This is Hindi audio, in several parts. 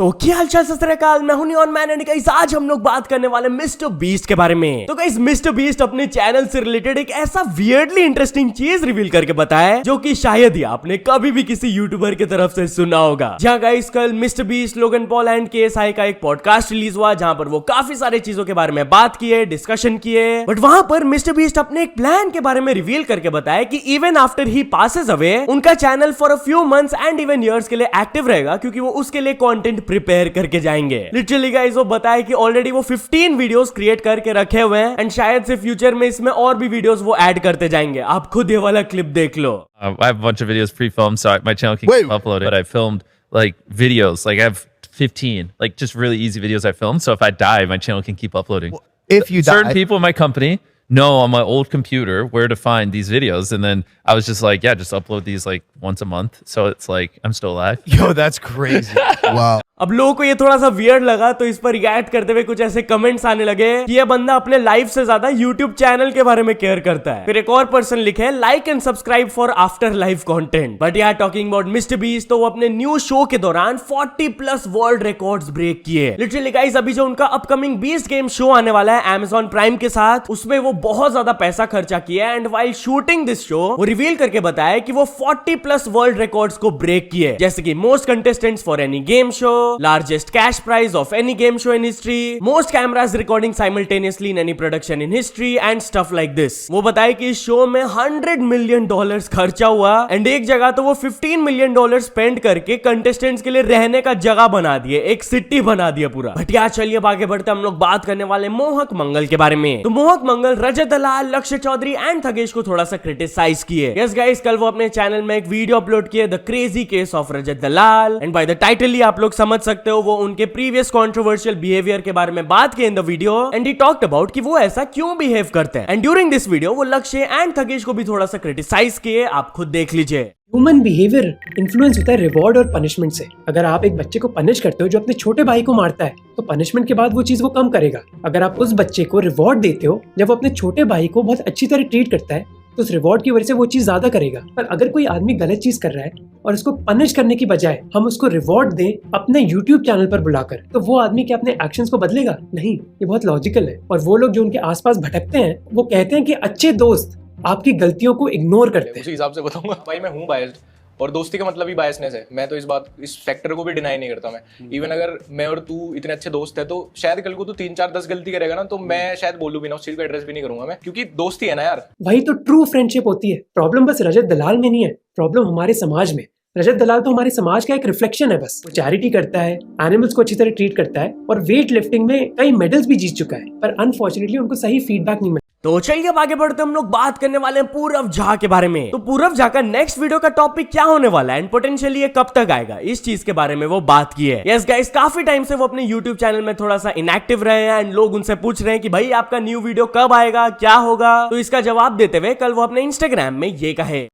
तो क्या हालचाल सत श्री अकाल, मैं हूं नियॉन मैन एंड गाइस आज हम लोग बात करने वाले मिस्टर बीस्ट के बारे में। तो गाइस मिस्टर बीस्ट अपने चैनल से रिलेटेड एक ऐसा वियर्डली इंटरेस्टिंग चीज रिवील करके बताया जो कि शायद ही आपने कभी भी किसी यूट्यूबर की तरफ से सुना होगा। जहां गाइस कल mister beast, Logan Paul and KSI का एक पॉडकास्ट रिलीज हुआ जहां पर वो काफी सारी चीजों के बारे में बात किए, डिस्कशन किए, बट वहां पर मिस्टर बीस्ट अपने एक प्लान के बारे में रिवील करके बताया कि even after he passes away उनका channel for a few months and even years के लिए एक्टिव रहेगा, क्योंकि वो उसके लिए कंटेंट प्रिपेयर करके जाएंगे। लिटरली गाइस वो बताया कि ऑलरेडी वो 15 वीडियोस क्रिएट करके रखे हुए हैं एंड शायद से फ्यूचर में इसमें और भी वीडियोस वो ऐड करते जाएंगे। आप खुद ये वाला क्लिप देख लो। I have a bunch of videos pre-filmed, so my channel can keep uploading. But I filmed like videos, like I have 15, like just really easy videos I filmed. So if I die, my channel can keep uploading. If you Certain die, people in my company know on my old computer where to find these videos, and then I was just like, yeah, just upload these like once a month. So it's like I'm still alive. yo, that's crazy. Wow. अब लोगों को ये थोड़ा सा वियर्ड लगा तो इस पर रिएक्ट करते हुए कुछ ऐसे कमेंट्स आने लगे कि ये बंदा अपने लाइफ से ज्यादा यूट्यूब चैनल के बारे में केयर करता है। फिर एक और पर्सन लिखे like and subscribe for after life content. But यार टॉकिंग अबाउट मिस्टर बीस्ट, तो वो अपने न्यू शो के दौरान 40+ वर्ल्ड रिकॉर्ड्स ब्रेक किए। लिटरली गाइस अभी जो उनका अपकमिंग बीस्ट गेम शो आने वाला है Amazon प्राइम के साथ, उसमें वो बहुत ज्यादा पैसा खर्चा किया and while shooting this show वो रिवील करके बताया कि वो 40+ वर्ल्ड रिकॉर्ड्स को ब्रेक किए, जैसे कि most contestants for any game show, largest cash prize of any game show in history, most cameras recording simultaneously in any production in history and stuff like this. वो बताया कि इस शो में $100 मिलियन खर्चा हुआ एंड एक जगह तो वो $15 मिलियन स्पेंड करके कंटेस्टेंट्स के लिए रहने का जगह बना दिए, एक सिटी बना दिया पूरा। बट यार चलिए अब आगे बढ़ते हम लोग बात करने वाले मोहक मंगल के बारे में। तो मोहक मंगल रजत दलाल, लक्ष्य चौधरी एंड थगेश को थोड़ा सा क्रिटिसाइज किए। यस गाइस कल वो अपने चैनल में एक वीडियो अपलोड किए, the crazy case of Rajat Dalal, and by the title ही आप लोग समझ सकते हो वो उनके प्रीवियस कंट्रोवर्शियल बिहेवियर के बारे में बात किए in the video and he talked about कि वो ऐसा क्यों बिहेव करते हैं। एंड ड्यूरिंग दिस वीडियो वो लक्ष्य एंड थगेश को भी थोड़ा सा क्रिटिसाइज किए, आप खुद देख लीजिए। ह्यूमन बिहेवियर इन्फ्लुएंस होता है रिवॉर्ड और पनिशमेंट से। अगर आप एक बच्चे को पनिश करते हो जो अपने छोटे भाई को मारता है, तो पनिशमेंट के बाद वो चीज वो कम करेगा। अगर आप उस बच्चे को रिवॉर्ड देते हो जब वो अपने छोटे भाई को बहुत अच्छी तरह ट्रीट करता है, तो उस रिवॉर्ड की वजह से वो चीज ज्यादा करेगा। पर अगर कोई आदमी गलत चीज कर रहा है और उसको पनिश करने की बजाय हम उसको रिवॉर्ड दें अपने यूट्यूब चैनल पर बुलाकर, तो वो आदमी क्या अपने एक्शंस को बदलेगा? नहीं, ये बहुत लॉजिकल है। और वो लोग जो उनके आसपास भटकते हैं वो कहते हैं कि अच्छे दोस्त आपकी गलतियों को इग्नोर करते हैं। उसी हिसाब से बताऊंगा भाई, मैं हूँ बायस्ड और दोस्ती का मतलब ही बायसनेस है। मैं तो इस फैक्टर को भी डिनाई नहीं करता। मैं इवन अगर मैं और तू इतने अच्छे दोस्त है तो शायद कल को तू 3-4-10 गलती करेगा ना, तो मैं शायद बोलूं भी ना, उस चीज को एड्रेस भी नहीं करूंगा मैं, क्योंकि दोस्ती है ना यार। वही तो ट्रू फ्रेंडशिप होती है। प्रॉब्लम बस रजत दलाल में नहीं है, प्रॉब्लम हमारे समाज में। रजत दलाल तो हमारे समाज का एक रिफ्लेक्शन है बस। वो चैरिटी करता है, एनिमल्स को अच्छी तरह ट्रीट करता है और वेट लिफ्टिंग में कई मेडल्स भी जीत चुका है, पर अनफॉर्चुनेटली उनको सही फीडबैक नहीं मिला। तो चलिए अब आगे बढ़ते हम लोग बात करने वाले हैं पूरव झा के बारे में। तो पूरव झा का नेक्स्ट वीडियो का टॉपिक क्या होने वाला है एंड पोटेंशियली ये कब तक आएगा, इस चीज के बारे में वो बात की है। यस गाइस काफी टाइम से वो अपने यूट्यूब चैनल में थोड़ा सा इनएक्टिव रहे हैं एंड लोग उनसे पूछ रहे हैं कि भाई आपका न्यू वीडियो कब आएगा, क्या होगा। तो इसका जवाब देते हुए कल वो अपने इंस्टाग्राम में ये कहे।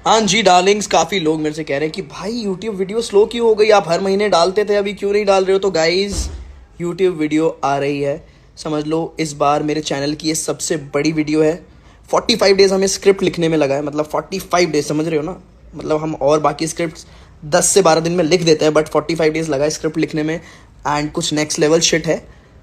हाँ जी डार्लिंग्स, काफ़ी लोग मेरे से कह रहे हैं कि भाई यूट्यूब वीडियो स्लो क्यों हो गई, आप हर महीने डालते थे अभी क्यों नहीं डाल रहे हो। तो गाइज यूट्यूब वीडियो आ रही है, समझ लो इस बार मेरे चैनल की ये सबसे बड़ी वीडियो है। 45 डेज हमें स्क्रिप्ट लिखने में लगा है, मतलब 45 डेज, समझ रहे हो ना। मतलब हम और बाकी स्क्रिप्ट 10 से 12 दिन में लिख देते हैं, बट 45 डेज लगा है स्क्रिप्ट लिखने में। एंड कुछ नेक्स्ट लेवल शिट है,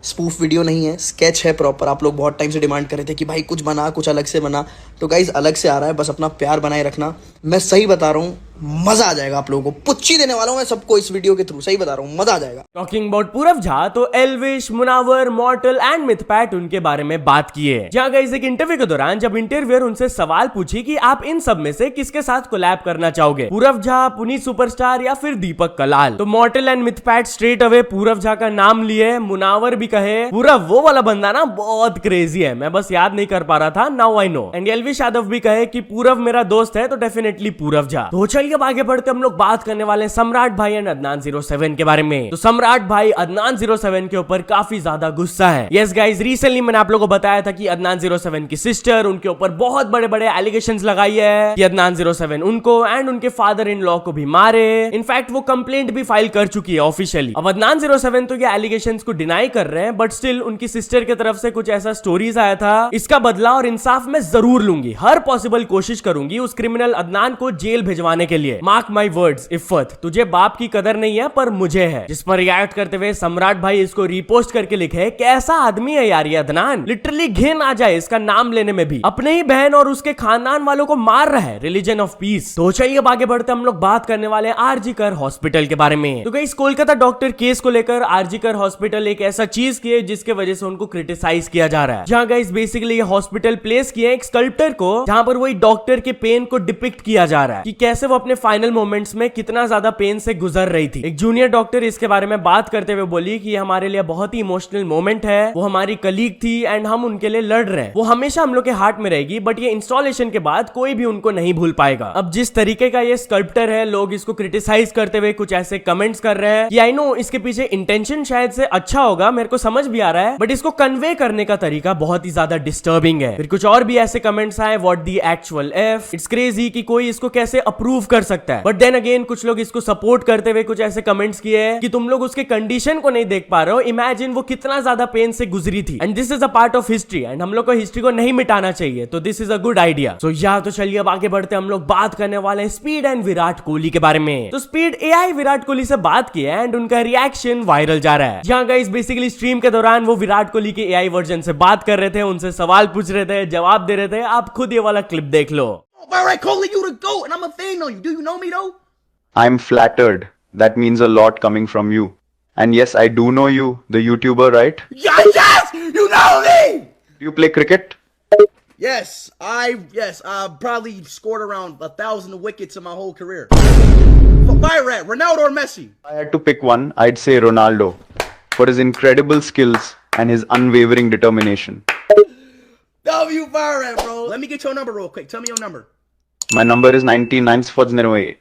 स्पूफ वीडियो नहीं है, स्केच है प्रॉपर। आप लोग बहुत टाइम से डिमांड कर रहे थे कि भाई कुछ बना, कुछ अलग से बना, तो गाइज अलग से आ रहा है, बस अपना प्यार बनाए रखना। मैं सही बता रहा हूँ, मजा आ जाएगा आप लोगों को, पुच्ची देने वाला हूँ मैं सबको इस वीडियो के थ्रू, सही बता रहा हूँ, मजा आ जाएगा। टॉकिंग अबाउट पूरव झा, तो एल्विश, मुनावर, मॉर्टल एंड मिथपैट उनके बारे में बात की है। जहां गाइस एक इंटरव्यू के दौरान जब इंटरव्यूअर उनसे सवाल पूछी कि आप इन सब में से किसके साथ कोलैब करना चाहोगे, पूरव झा, पुनीत सुपरस्टार या फिर दीपक कलाल, तो Mortal and Mythpat straight away Purav Jha का नाम लिए। मुनावर भी कहे पूरव वो वाला बंदा ना बहुत क्रेजी है, मैं बस याद नहीं कर पा रहा था, now I know. And Elvish Yadav भी कहे कि पूरव मेरा दोस्त है, तो डेफिनेटली पूरव झा। तो चलिए अब आगे बढ़ते हम लोग बात करने वाले हैं सम्राट भाई एंड अदनान 07 के बारे में। तो सम्राट भाई अदनान 07 के ऊपर काफी ज्यादा गुस्सा है। यस गाइस रिसेंटली मैंने आप लोगों को बताया था कि अदनान 07 की सिस्टर उनके ऊपर बहुत बड़े बड़े एलिगेशंस लगाई है कि अदनान 07 उनको एंड उनके फादर इन लॉ को भी मारे। इनफैक्ट वो कंप्लेंट भी फाइल कर चुकी है ऑफिशियली। अब अदनान 07 तो ये एलिगेशंस को डिनाई कर रहे हैं, बट स्टिल उनकी सिस्टर की तरफ से कुछ ऐसा स्टोरीज आया था, इसका बदला और इंसाफ मैं जरूर लूंगी, हर पॉसिबल कोशिश करूंगी उस क्रिमिनल अदनान को जेल भिजवाने के लिए। मार्क माई वर्ड्स इफ्फत, तुझे बाप की कदर नहीं है पर मुझे है। जिस पर रिएक्ट करते हुए सम्राट भाई इसको रीपोस्ट करके लिखे, कैसा आदमी है यार ये अदनान, लिटरली घिन आ जाए इसका नाम लेने में भी। अपने ही बहन और उसके खानदान वालों को मार रहा है, रिलीजन ऑफ पीस। तो चलिए आगे बढ़ते हम लोग बात करने वाले आरजी कर हॉस्पिटल के बारे में। तो गाइस कोलकाता डॉक्टर केस को लेकर आरजी कर हॉस्पिटल एक ऐसा चीज किए जिसके वजह से उनको क्रिटिसाइज किया जा रहा है। जहां गाइस बेसिकली ये हॉस्पिटल प्लेस किए एक स्कल्पचर को, जहां पर वही डॉक्टर के पेन को डिपिक्ट किया जा रहा है कि कैसे वो अपने फाइनल मोमेंट्स में कितना ज्यादा पेन से गुजर रही थी। एक जूनियर डॉक्टर इसके बारे में बात करते हुए बोली कि हमारे लिए बहुत ही इमोशनल मोमेंट है, वो हमारी कलीग थी एंड हम उनके लिए लड़ रहे हैं, वो हमेशा हम लोग के हार्ट में रहेगी, बट ये इंस्टॉलेशन के बाद कोई भी उनको नहीं भूल पाएगा। अब जिस तरीके का ये स्कल्पचर है, लोग इसको क्रिटिसाइज करते हुए कुछ ऐसे कमेंट्स कर रहे हैं कि आई नो इसके पीछे इंटेंशन शायद से अच्छा होगा, मेरे को समझ भी आ रहा है, बट इसको कन्वे करने का तरीका बहुत ही ज्यादा डिस्टर्बिंग है। फिर कुछ और भी ऐसे कमेंट्स आए, what the actual F, it's crazy कि कोई इसको कैसे अप्रूव कर सकता है। बट देन अगेन कुछ लोग इसको सपोर्ट करते हुए कुछ ऐसे कमेंट्स किए कि तुम लोग उसके कंडीशन को नहीं देख पा रहे हो, इमेजिन वो कितना ज्यादा पेन से गुजरी थी, and this is a part of history and हम लोग को हिस्ट्री को नहीं मिटाना चाहिए, तो this is a good idea. So या तो चलिए अब आगे बढ़ते हम लोग बात करने वाले हैं स्पीड एंड विराट कोहली के बारे में। तो स्पीड एआई विराट कोहली से बात की है एंड उनका रिएक्शन वायरल जा रहा है। जहां गाइस बेसिकली स्ट्रीम के दौरान वो विराट कोहली के एआई वर्जन से बात कर रहे थे, उनसे सवाल पूछ रहे थे, जवाब दे रहे थे। आप खुद ये वाला क्लिप देख लो। All right, Kohli, you the GOAT, and I'm a fan on you. Do you know me though? I'm flattered. That means a lot coming from you. And yes, I do know you, the YouTuber, right? Yes, you know me. Do you play cricket? Yes, I probably scored around 1,000 wickets in my whole career. Fire rat, Ronaldo or Messi? If I had to pick one, I'd say Ronaldo for his incredible skills and his unwavering determination. W fire rat, bro. Let me get your number real quick. Tell me your number. My number is 99408.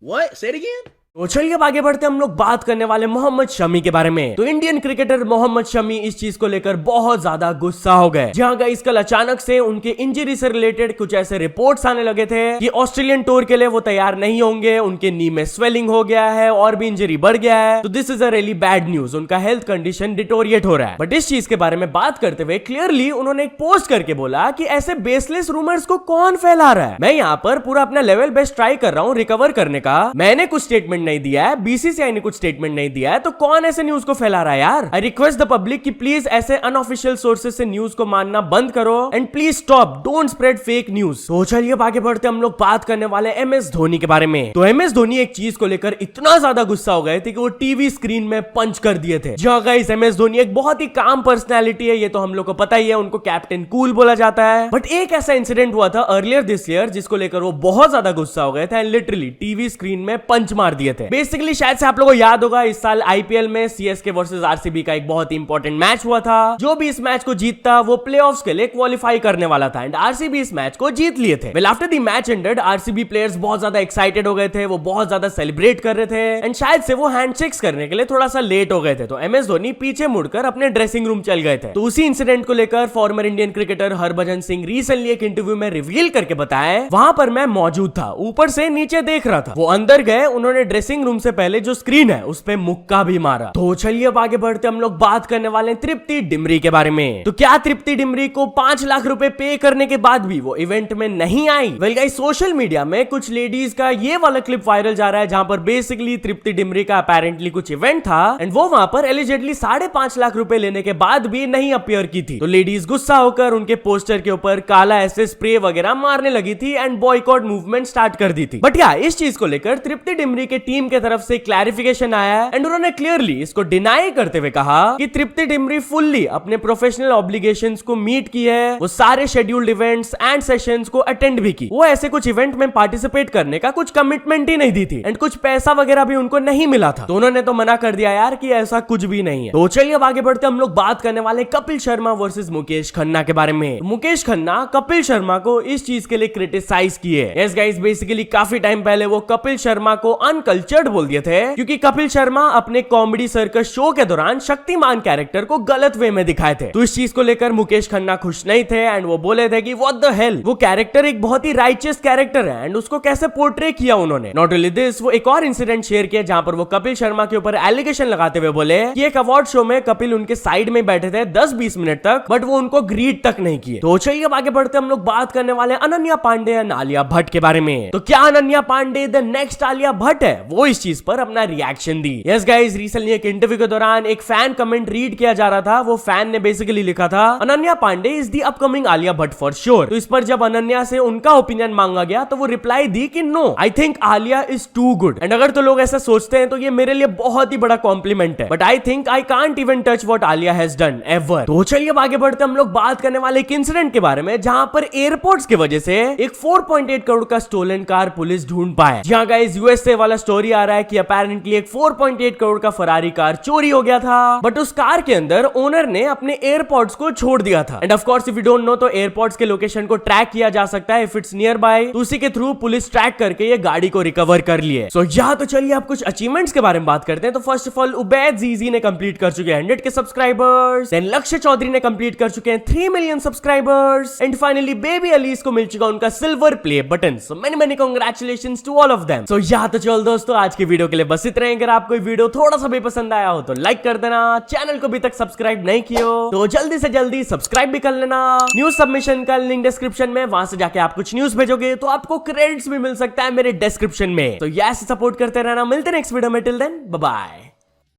What? Say it again. तो चलिए अब आगे बढ़ते हम लोग बात करने वाले मोहम्मद शमी के बारे में। तो इंडियन क्रिकेटर मोहम्मद शमी इस चीज को लेकर बहुत ज्यादा गुस्सा हो गए, जहां गाइस कल अचानक से उनके इंजरी से रिलेटेड कुछ ऐसे रिपोर्ट्स आने लगे थे कि ऑस्ट्रेलियन टूर के लिए वो तैयार नहीं होंगे, उनके नी में स्वेलिंग हो गया है और भी इंजरी बढ़ गया है। तो this is a really bad news, उनका हेल्थ कंडीशन डिटोरिएट हो रहा है। बट इस चीज के बारे में बात करते हुए क्लियरली उन्होंने एक पोस्ट करके बोला कि ऐसे बेसलेस रूमर्स को कौन फैला रहा है। मैं यहाँ पर पूरा अपना लेवल बेस्ट ट्राई कर रहा हूँ रिकवर करने का, मैंने कुछ स्टेटमेंट नहीं दिया है, बीसीसीआई ने कुछ स्टेटमेंट नहीं दिया है, तो कौन ऐसे न्यूज को फैला रहा है यार। आई रिक्वेस्ट द पब्लिक कि प्लीज ऐसे अनऑफिशियल सोर्सेज से न्यूज को मानना बंद करो and please stop, don't spread fake news. तो चलिए अब आगे बढ़ते हम लोग बात करने वाले एमएस धोनी के बारे में। तो एमएस धोनी एक चीज को लेकर इतना ज्यादा गुस्सा हो गए थे कि वो टीवी स्क्रीन में पंच कर दिए थे। जी गाइस, एमएस धोनी एक बहुत ही काम पर्सनैलिटी है, ये तो हम लोग को पता ही है, उनको कैप्टन कूल बोला जाता है। बट एक ऐसा इंसिडेंट हुआ था अर्लियर दिस ईयर जिसको लेकर वो बहुत ज्यादा गुस्सा हो गए थे एंड लिटरली टीवी स्क्रीन में पंच मार दिए थे। बेसिकली शायद से आप लोगों को याद होगा, इस साल आईपीएल में सीएसके वर्सेस आरसीबी का एक बहुत ही इंपॉर्टेंट मैच हुआ था। जो भी इस मैच को जीतता वो प्लेऑफ्स के लिए क्वालिफाई करने वाला था एंड आरसीबी इस मैच को जीत लिए थे। Well after the match ended, RCB players बहुत ज्यादा एक्साइटेड हो गए थे, वो बहुत ज्यादा सेलिब्रेट कर रहे थे एंड शायद से वो हैंडशेक्स करने के लिए थोड़ा सा लेट हो गए थे। तो एमएस धोनी पीछे मुड़कर अपने ड्रेसिंग रूम चल गए थे। तो उसी इंसिडेंट को लेकर former Indian cricketer Harbhajan Singh recently एक इंटरव्यू में रिवील करके बताया, वहां पर मैं मौजूद था, ऊपर से नीचे देख रहा था। वो अंदर गए, उन्होंने ड्रेसिंग रूम से पहले जो स्क्रीन है उस पे मुक्का भी मारा। तो चलिए अब आगे बढ़ते हम लोग बात करने वाले हैं तृप्ति डिमरी के बारे में। तो क्या तृप्ति डिमरी को 5 लाख रुपए पे करने के बाद भी वो इवेंट में नहीं आई? वेल गाइस, सोशल मीडिया में कुछ लेडीज का ये वाला क्लिप वायरल जा रहा है जहां पर बेसिकली तृप्ति डिमरी का अपेरेंटली कुछ इवेंट था एंड वो वहां पर एलिजिडली 5.5 लाख रुपए लेने के बाद भी नहीं अपीयर की थी। तो लेडीज गुस्सा होकर उनके पोस्टर के ऊपर काला ऐसे स्प्रे वगैरह मारने लगी थी एंड बॉयकॉट मूवमेंट स्टार्ट कर दी थी। बट या इस चीज को लेकर तृप्ति डिमरी के टीम की तरफ से क्लैरिफिकेशन आया एंड उन्होंने क्लियरली इसको डिनाई करते हुए कहा कि तृप्ति डिमरी फुल्ली अपने प्रोफेशनल ऑब्लिगेशंस को मीट की है, वो सारे शेड्यूल्ड इवेंट्स एंड सेशंस को अटेंड भी की, वो ऐसे कुछ इवेंट में पार्टिसिपेट करने का कुछ कमिटमेंट ही नहीं दी थी एंड कुछ पैसा वगैरह भी उनको नहीं मिला था। तो उन्होंने तो मना कर दिया यार कि ऐसा कुछ भी नहीं है। तो चलिए अब आगे बढ़ते हम लोग बात करने वाले कपिल शर्मा वर्सेस मुकेश खन्ना के बारे में। मुकेश खन्ना कपिल शर्मा को इस चीज के लिए क्रिटिसाइज किए। यस गाइस, बेसिकली काफी टाइम पहले वो कपिल शर्मा को अनकल्चर कल्चर्ड बोल दिए थे क्योंकि कपिल शर्मा अपने कॉमेडी सर्कस शो के दौरान शक्तिमान कैरेक्टर को गलत वे में दिखाए थे। तो इस चीज को लेकर मुकेश खन्ना खुश नहीं थे एंड वो बोले थे कि व्हाट द हेल, वो कैरेक्टर एक बहुत ही राइचियस कैरेक्टर है एंड उसको कैसे पोर्ट्रे किया उन्होंने। नॉट ओनली दिस, वो एक और इंसिडेंट शेयर किया जहां पर वो कपिल शर्मा के ऊपर एलिगेशन लगाते हुए बोले कि एक अवार्ड शो में कपिल उनके साइड में बैठे थे 10-20 मिनट तक, बट वो उनको ग्रीट तक नहीं किए। तो चलिए अब आगे बढ़ते हम लोग बात करने वाले अनन्या पांडे एंड आलिया भट्ट के बारे में। तो क्या अनन्या पांडे द नेक्स्ट आलिया भट्ट है? वो इस चीज पर अपना रिएक्शन दी। यस गाइस, रिसेंटली एक इंटरव्यू के दौरान एक फैन कमेंट रीड किया जा रहा था। वो फैन ने बेसिकली लिखा था Ananya Panday is the upcoming Alia Bhatt for sure. तो इस पर जब अनन्या से उनका ओपिनियन मांगा गया तो वो रिप्लाई दी कि no, I think Alia is too good. And अगर तो लोग ऐसा सोचते हैं तो ये मेरे लिए बहुत ही बड़ा कॉम्प्लीमेंट है, but I think I can't even touch what Alia has done ever. तो चलिए अब आगे बढ़ते हम लोग बात करने वाले एक इंसिडेंट के बारे में जहां पर एयरपोर्ट्स की वजह से एक 4.8 करोड़ का स्टोलन कार पुलिस ढूंढ पाए। जहां गाइस यूएसए वाला स्टोरी आ रहा है कि अपेरेंटली एक 4.8 करोड़ का फरारी कार चोरी हो गया था, बट उस कार के अंदर ओनर ने अपने एयरपोर्ट्स को छोड़ दिया था। End of course if you don't know, तो एयरपोर्ट्स के लोकेशन को ट्रैक किया जा सकता है इफ इट्स नियर बाय, तो उसी के थ्रू पुलिस ट्रैक करके ये गाड़ी को रिकवर कर लिए। सो यहाँ तो चलिए आप कुछ अचीवमेंट्स के बारे में बात करते हैं। तो फर्स्ट ऑफ ऑल उबैद जीजी ने कंप्लीट कर चुके हैं 100 के सब्सक्राइबर्स, देन लक्ष्य चौधरी ने कंप्लीट कर चुके हैं 3 million subscribers, and finally baby अलीस को मिल चुका उनका silver play button. So many many congratulations to all of them. So यहाँ तो चल दोस्तों, आज की वीडियो के लिए बस इतना ही। अगर आपको वीडियो थोड़ा सा भी पसंद आया हो तो लाइक कर देना, चैनल को अभी तक सब्सक्राइब नहीं किया हो तो जल्दी से जल्दी सब्सक्राइब भी कर लेना। न्यूज सबमिशन का लिंक डिस्क्रिप्शन में, वहां से जाके आप कुछ न्यूज भेजोगे तो आपको क्रेडिट्स भी मिल सकता है मेरे डिस्क्रिप्शन में। तो यस, सपोर्ट करते रहना। मिलते हैं नेक्स्ट वीडियो में, टिल देन बाय बाय।